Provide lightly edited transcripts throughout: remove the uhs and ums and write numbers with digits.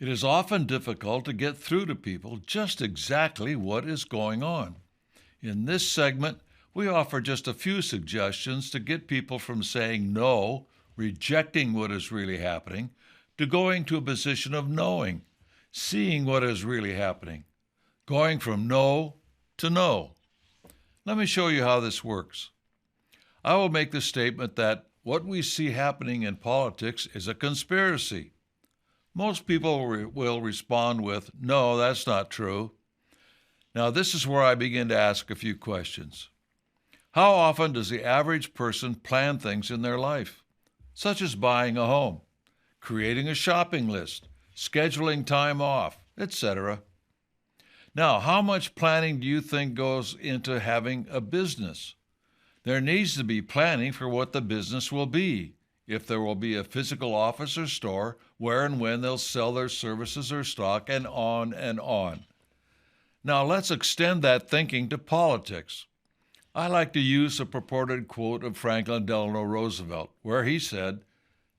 It is often difficult to get through to people just exactly what is going on. In this segment, we offer just a few suggestions to get people from saying no, rejecting what is really happening, to going to a position of knowing, seeing what is really happening, going from no to no. Let me show you how this works. I will make the statement that what we see happening in politics is a conspiracy. Most people will respond with, "No, that's not true." Now, this is where I begin to ask a few questions. How often does the average person plan things in their life, such as buying a home, creating a shopping list, scheduling time off, etc.? Now, how much planning do you think goes into having a business? There needs to be planning for what the business will be, if there will be a physical office or store, where and when they'll sell their services or stock, and on and on. Now, let's extend that thinking to politics. I like to use a purported quote of Franklin Delano Roosevelt, where he said,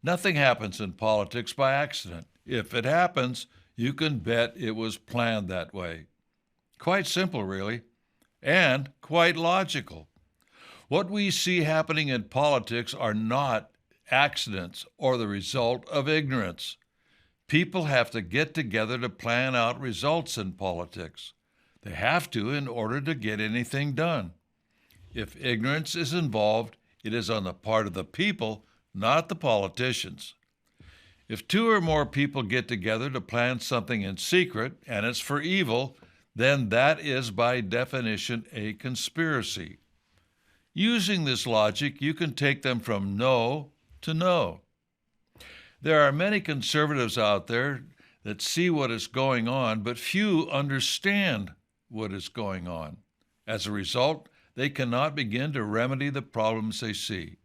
"Nothing happens in politics by accident. If it happens, you can bet it was planned that way." Quite simple, really, and quite logical. What we see happening in politics are not accidents or the result of ignorance. People have to get together to plan out results in politics. They have to in order to get anything done. If ignorance is involved, it is on the part of the people, not the politicians. If two or more people get together to plan something in secret, and it's for evil, then that is by definition a conspiracy. Using this logic, you can take them from no to no. There are many conservatives out there that see what is going on, but few understand what is going on. As a result, they cannot begin to remedy the problems they see.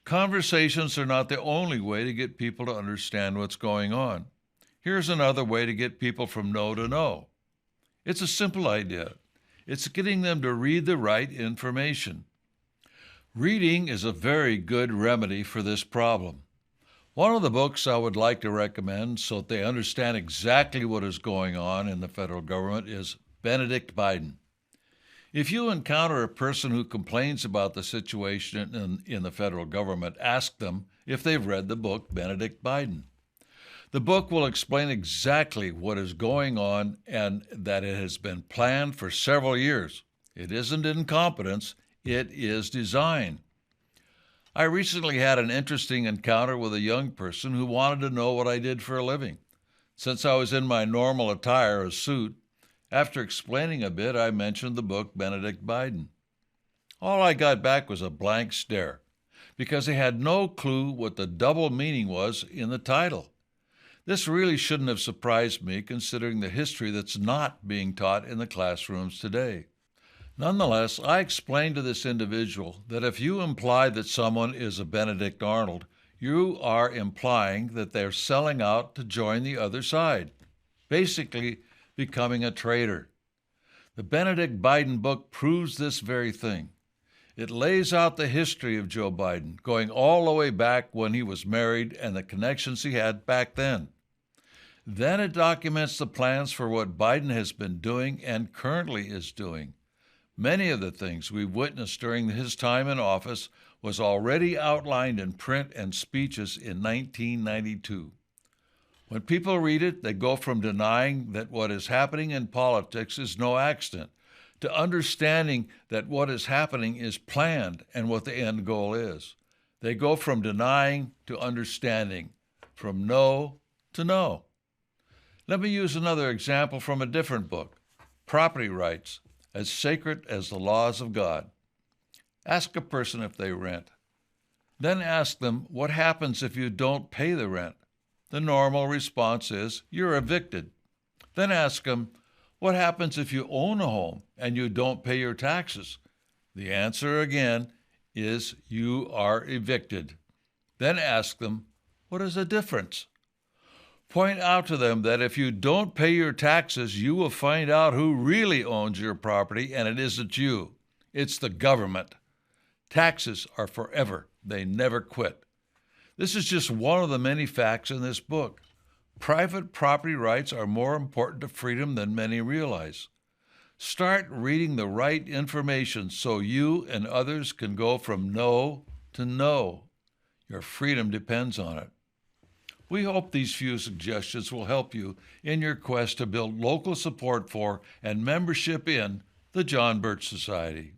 Conversations are not the only way to get people to understand what's going on. Here's another way to get people from no to no. It's a simple idea. It's getting them to read the right information. Reading is a very good remedy for this problem. One of the books I would like to recommend so that they understand exactly what is going on in the federal government is Benedict Biden. If you encounter a person who complains about the situation in the federal government, ask them if they've read the book Benedict Biden. The book will explain exactly what is going on and that it has been planned for several years. It isn't incompetence, it is design. I recently had an interesting encounter with a young person who wanted to know what I did for a living. Since I was in my normal attire, a suit, after explaining a bit, I mentioned the book Benedict Biden. All I got back was a blank stare, because he had no clue what the double meaning was in the title. This really shouldn't have surprised me, considering the history that's not being taught in the classrooms today. Nonetheless, I explained to this individual that if you imply that someone is a Benedict Arnold, you are implying that they're selling out to join the other side, basically becoming a traitor. The Benedict Biden book proves this very thing. It lays out the history of Joe Biden, going all the way back when he was married and the connections he had back then. Then it documents the plans for what Biden has been doing and currently is doing. Many of the things we've witnessed during his time in office was already outlined in print and speeches in 1992. When people read it, they go from denying that what is happening in politics is no accident to understanding that what is happening is planned and what the end goal is. They go from denying to understanding, from no to no. Let me use another example from a different book, Property Rights, as Sacred as the Laws of God. Ask a person if they rent. Then ask them what happens if you don't pay the rent. The normal response is, you're evicted. Then ask them, what happens if you own a home and you don't pay your taxes? The answer again is, you are evicted. Then ask them, what is the difference? Point out to them that if you don't pay your taxes, you will find out who really owns your property, and it isn't you. It's the government. Taxes are forever. They never quit. This is just one of the many facts in this book. Private property rights are more important to freedom than many realize. Start reading the right information so you and others can go from no to know. Your freedom depends on it. We hope these few suggestions will help you in your quest to build local support for and membership in the John Birch Society.